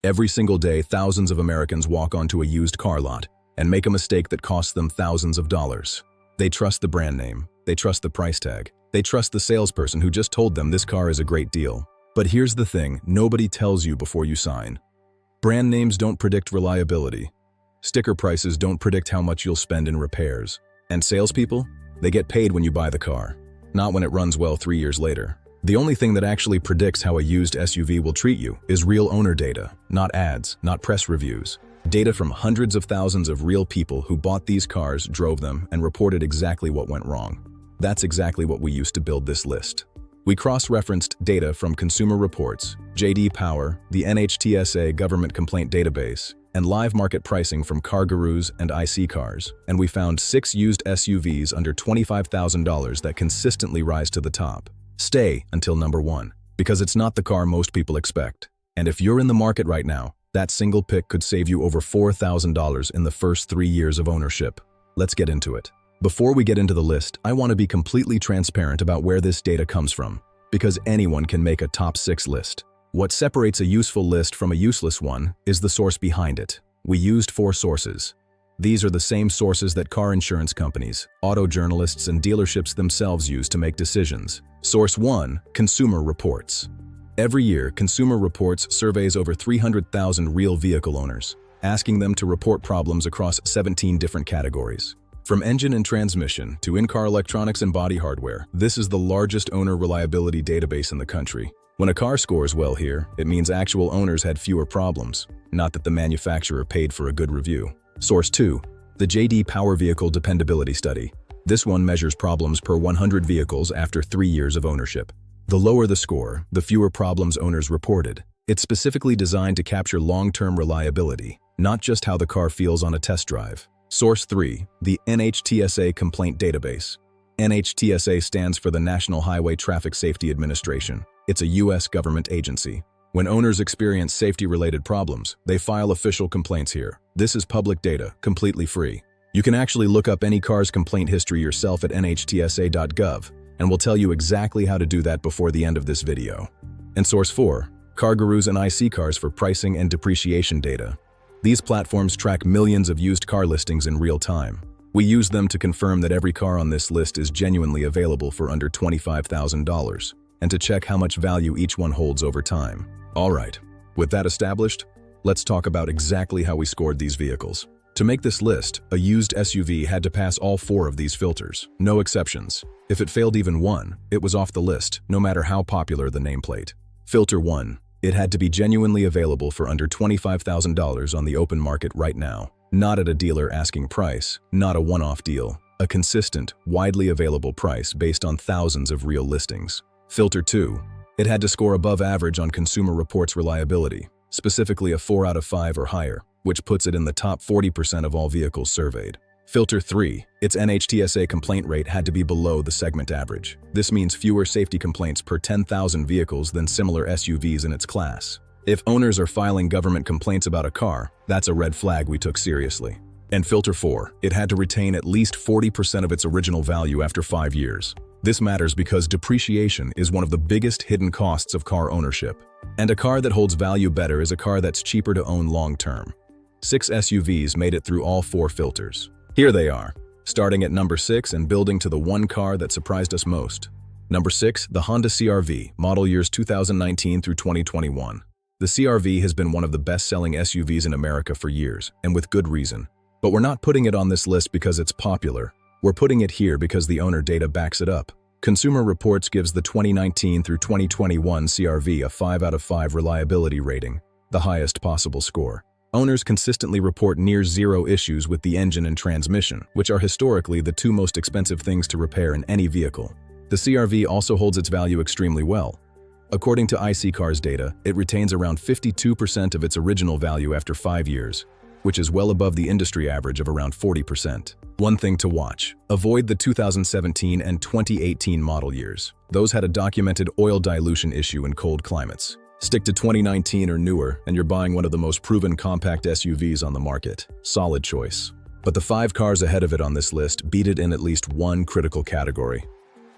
Every single day, thousands of Americans walk onto a used car lot and make a mistake that costs them thousands of dollars. They trust the brand name, they trust the price tag, they trust the salesperson who just told them this car is a great deal. But here's the thing, nobody tells you before you sign. Brand names don't predict reliability. Sticker prices don't predict how much you'll spend in repairs. And salespeople? They get paid when you buy the car, not when it runs well 3 years later. The only thing that actually predicts how a used SUV will treat you is real owner data, not ads, not press reviews. Data from hundreds of thousands of real people who bought these cars, drove them, and reported exactly what went wrong. That's exactly what we used to build this list. We cross-referenced data from Consumer Reports, J.D. Power, the NHTSA government complaint database, and live market pricing from CarGurus and iSeeCars, and we found 6 used SUVs under $25,000 that consistently rise to the top. Stay until number 1, because it's not the car most people expect. And if you're in the market right now, that single pick could save you over $4,000 in the first 3 years of ownership. Let's get into it. Before we get into the list, I want to be completely transparent about where this data comes from, because anyone can make a top 6 list. What separates a useful list from a useless one is the source behind it. We used 4 sources. These are the same sources that car insurance companies, auto journalists, and dealerships themselves use to make decisions. Source 1, Consumer Reports. Every year, Consumer Reports surveys over 300,000 real vehicle owners, asking them to report problems across 17 different categories. From engine and transmission to in-car electronics and body hardware, this is the largest owner reliability database in the country. When a car scores well here, it means actual owners had fewer problems, not that the manufacturer paid for a good review. Source 2, the J.D. Power Vehicle Dependability Study. This one measures problems per 100 vehicles after 3 years of ownership. The lower the score, the fewer problems owners reported. It's specifically designed to capture long-term reliability, not just how the car feels on a test drive. Source 3, the NHTSA Complaint Database. NHTSA stands for the National Highway Traffic Safety Administration. It's a U.S. government agency. When owners experience safety-related problems, they file official complaints here. This is public data, completely free. You can actually look up any car's complaint history yourself at nhtsa.gov, and we'll tell you exactly how to do that before the end of this video. And Source 4, CarGurus and iSeeCars for pricing and depreciation data. These platforms track millions of used car listings in real time. We use them to confirm that every car on this list is genuinely available for under $25,000, and to check how much value each one holds over time. Alright, with that established, let's talk about exactly how we scored these vehicles. To make this list, a used SUV had to pass all 4 of these filters, no exceptions. If it failed even one, it was off the list, no matter how popular the nameplate. Filter 1. It had to be genuinely available for under $25,000 on the open market right now. Not at a dealer asking price, not a one-off deal. A consistent, widely available price based on thousands of real listings. Filter 2. It had to score above average on Consumer Reports reliability, specifically a 4 out of 5 or higher, which puts it in the top 40% of all vehicles surveyed. Filter 3. Its NHTSA complaint rate had to be below the segment average. This means fewer safety complaints per 10,000 vehicles than similar SUVs in its class. If owners are filing government complaints about a car, that's a red flag we took seriously. And Filter 4. It had to retain at least 40% of its original value after 5 years. This matters because depreciation is one of the biggest hidden costs of car ownership. And a car that holds value better is a car that's cheaper to own long-term. 6 SUVs made it through all 4 filters. Here they are, starting at number 6 and building to the one car that surprised us most. Number 6, the Honda CR-V, model years 2019 through 2021. The CR-V has been one of the best-selling SUVs in America for years, and with good reason. But we're not putting it on this list because it's popular. We're putting it here because the owner data backs it up. Consumer Reports gives the 2019 through 2021 CR-V a 5 out of 5 reliability rating, the highest possible score. Owners consistently report near zero issues with the engine and transmission, which are historically the 2 most expensive things to repair in any vehicle. The CR-V also holds its value extremely well. According to iSeeCars data, it retains around 52% of its original value after 5 years, which is well above the industry average of around 40%. One thing to watch: avoid the 2017 and 2018 model years. Those had a documented oil dilution issue in cold climates. Stick to 2019 or newer, and you're buying one of the most proven compact SUVs on the market. Solid choice. But the 5 cars ahead of it on this list beat it in at least one critical category.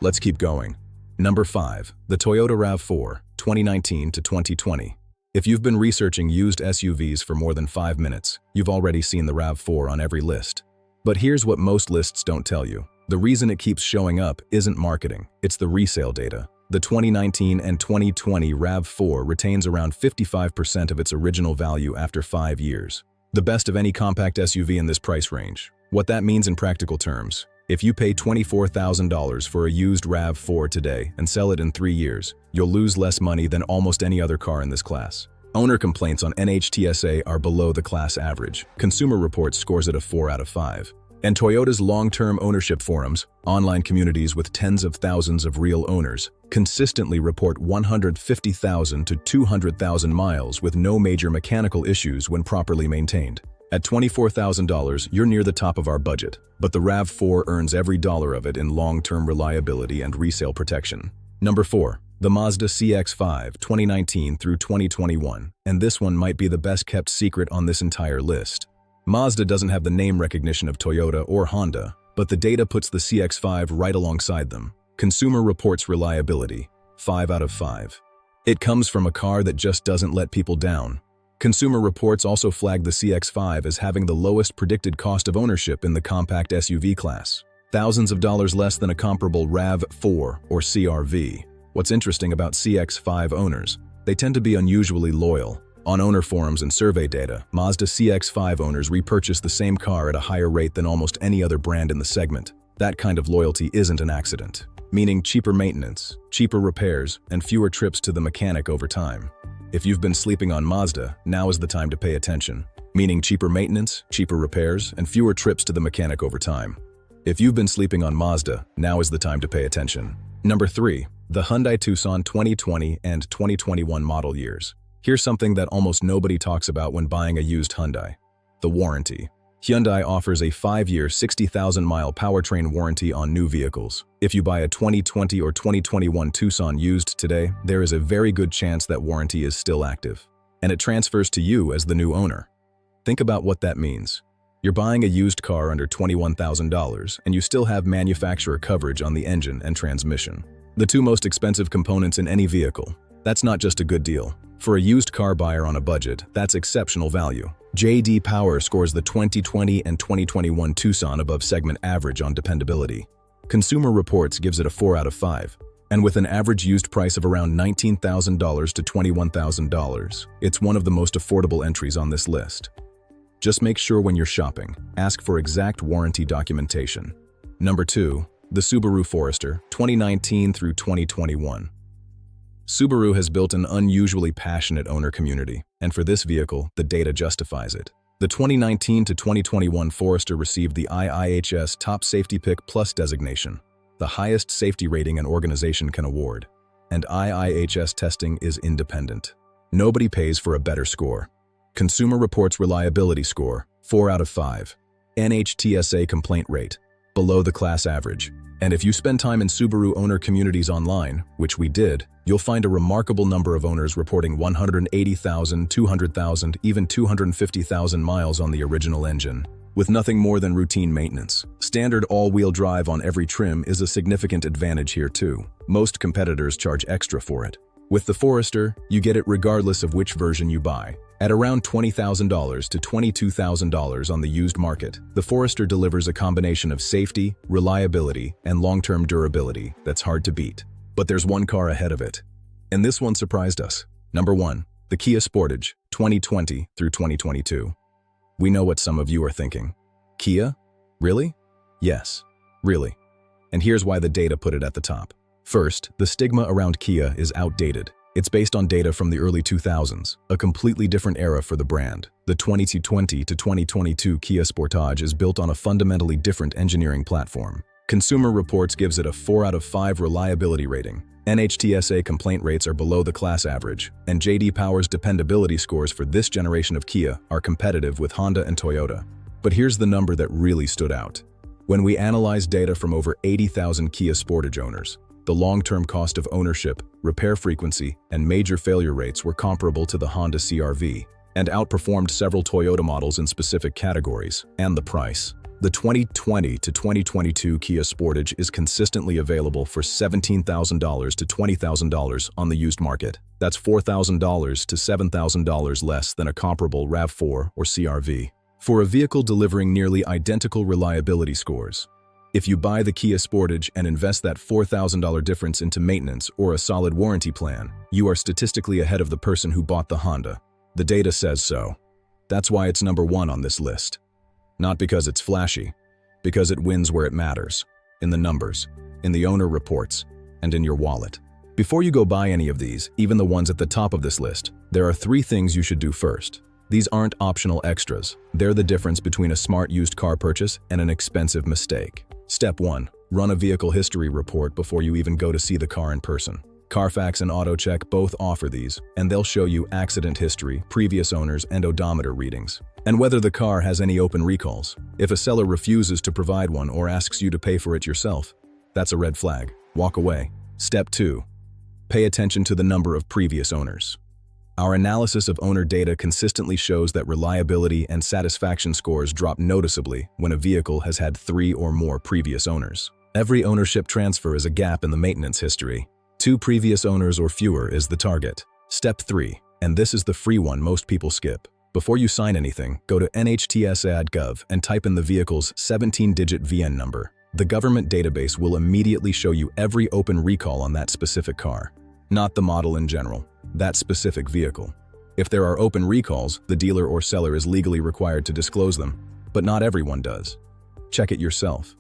Let's keep going. Number 5, the Toyota RAV4, 2019 to 2020. If you've been researching used SUVs for more than 5 minutes, you've already seen the RAV4 on every list. But here's what most lists don't tell you. The reason it keeps showing up isn't marketing, it's the resale data. The 2019 and 2020 RAV4 retains around 55% of its original value after 5 years. The best of any compact SUV in this price range. What that means in practical terms: if you pay $24,000 for a used RAV4 today and sell it in 3 years, you'll lose less money than almost any other car in this class. Owner complaints on NHTSA are below the class average. Consumer Reports scores it a 4 out of 5. And Toyota's long-term ownership forums, online communities with tens of thousands of real owners, consistently report 150,000 to 200,000 miles with no major mechanical issues when properly maintained. At $24,000, you're near the top of our budget, but the RAV4 earns every dollar of it in long-term reliability and resale protection. Number 4. The Mazda CX-5 2019 through 2021, and this one might be the best kept secret on this entire list. Mazda doesn't have the name recognition of Toyota or Honda, but the data puts the CX-5 right alongside them. Consumer Reports reliability, 5 out of 5. It comes from a car that just doesn't let people down. Consumer Reports also flagged the CX-5 as having the lowest predicted cost of ownership in the compact SUV class, thousands of dollars less than a comparable RAV4 or CR-V. What's interesting about CX-5 owners, they tend to be unusually loyal. On owner forums and survey data, Mazda CX-5 owners repurchase the same car at a higher rate than almost any other brand in the segment. That kind of loyalty isn't an accident, meaning cheaper maintenance, cheaper repairs, and fewer trips to the mechanic over time. If you've been sleeping on Mazda, now is the time to pay attention, meaning cheaper maintenance, cheaper repairs, and fewer trips to the mechanic over time. If you've been sleeping on Mazda, now is the time to pay attention. Number 3. The Hyundai Tucson 2020 and 2021 model years. Here's something that almost nobody talks about when buying a used Hyundai: the warranty. Hyundai offers a 5-year, 60,000-mile powertrain warranty on new vehicles. If you buy a 2020 or 2021 Tucson used today, there is a very good chance that warranty is still active, and it transfers to you as the new owner. Think about what that means. You're buying a used car under $21,000, and you still have manufacturer coverage on the engine and transmission, the two most expensive components in any vehicle. That's not just a good deal. For a used car buyer on a budget, that's exceptional value. J.D. Power scores the 2020 and 2021 Tucson above segment average on dependability. Consumer Reports gives it a 4 out of 5. And with an average used price of around $19,000 to $21,000, it's one of the most affordable entries on this list. Just make sure when you're shopping, ask for exact warranty documentation. Number 2. The Subaru Forester, 2019 through 2021. Subaru has built an unusually passionate owner community, and for this vehicle, the data justifies it. The 2019 to 2021 Forester received the IIHS Top Safety Pick Plus designation, the highest safety rating an organization can award. And IIHS testing is independent. Nobody pays for a better score. Consumer Reports reliability score, 4 out of 5. NHTSA complaint rate, below the class average. And if you spend time in Subaru owner communities online, which we did, you'll find a remarkable number of owners reporting 180,000, 200,000, even 250,000 miles on the original engine, with nothing more than routine maintenance. Standard all-wheel drive on every trim is a significant advantage here too. Most competitors charge extra for it. With the Forester, you get it regardless of which version you buy. At around $20,000 to $22,000 on the used market, the Forester delivers a combination of safety, reliability, and long-term durability that's hard to beat. But there's one car ahead of it. And this one surprised us. Number 1. The Kia Sportage, 2020 through 2022. We know what some of you are thinking. Kia? Really? Yes, really. And here's why the data put it at the top. First, the stigma around Kia is outdated. It's based on data from the early 2000s, a completely different era for the brand. The 2020 to 2022 Kia Sportage is built on a fundamentally different engineering platform. Consumer Reports gives it a 4 out of 5 reliability rating. NHTSA complaint rates are below the class average, and J.D. Power's dependability scores for this generation of Kia are competitive with Honda and Toyota. But here's the number that really stood out. When we analyzed data from over 80,000 Kia Sportage owners, the long-term cost of ownership, repair frequency, and major failure rates were comparable to the Honda CR-V and outperformed several Toyota models in specific categories, and the price. The 2020 to 2022 Kia Sportage is consistently available for $17,000 to $20,000 on the used market. That's $4,000 to $7,000 less than a comparable RAV4 or CR-V. For a vehicle delivering nearly identical reliability scores, if you buy the Kia Sportage and invest that $4,000 difference into maintenance or a solid warranty plan, you are statistically ahead of the person who bought the Honda. The data says so. That's why it's number one on this list. Not because it's flashy, because it wins where it matters, in the numbers, in the owner reports, and in your wallet. Before you go buy any of these, even the ones at the top of this list, there are 3 things you should do first. These aren't optional extras. They're the difference between a smart used car purchase and an expensive mistake. Step 1. Run a vehicle history report before you even go to see the car in person. Carfax and AutoCheck both offer these, and they'll show you accident history, previous owners, and odometer readings, and whether the car has any open recalls. If a seller refuses to provide one or asks you to pay for it yourself, that's a red flag. Walk away. Step 2. Pay attention to the number of previous owners. Our analysis of owner data consistently shows that reliability and satisfaction scores drop noticeably when a vehicle has had 3 or more previous owners. Every ownership transfer is a gap in the maintenance history. 2 previous owners or fewer is the target. Step 3, and this is the free one most people skip. Before you sign anything, go to NHTSA.gov and type in the vehicle's 17-digit VIN number. The government database will immediately show you every open recall on that specific car. Not the model in general, that specific vehicle. If there are open recalls, the dealer or seller is legally required to disclose them, but not everyone does. Check it yourself.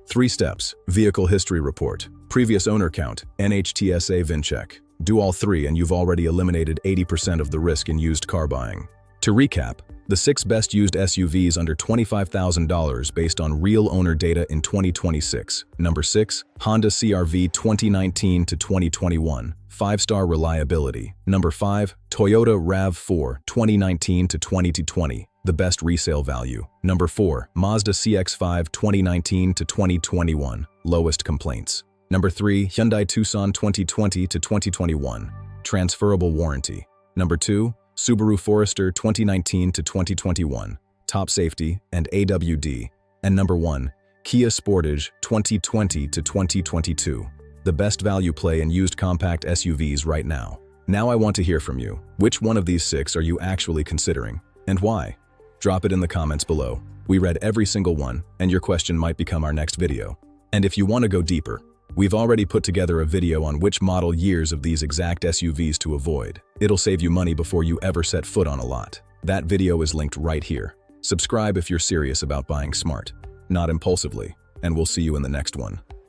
3 steps: vehicle history report, previous owner count, NHTSA VIN check. Do all 3 and you've already eliminated 80% of the risk in used car buying. To recap, the 6 best used SUVs under $25,000 based on real owner data in 2026. Number 6, Honda CR-V 2019 to 2021, 5-star reliability. Number 5, Toyota RAV4 2019 to 2020, the best resale value. Number 4, Mazda CX-5 2019 to 2021, lowest complaints. Number 3, Hyundai Tucson 2020 to 2021, transferable warranty. Number 2, Subaru Forester 2019 to 2021, top safety and AWD. And number 1, Kia Sportage 2020 to 2022, the best value play in used compact SUVs right now. Now I want to hear from you. Which one of these 6 are you actually considering, and why? Drop it in the comments below. We read every single one, and your question might become our next video. And if you want to go deeper, we've already put together a video on which model years of these exact SUVs to avoid. It'll save you money before you ever set foot on a lot. That video is linked right here. Subscribe if you're serious about buying smart, not impulsively, and we'll see you in the next one.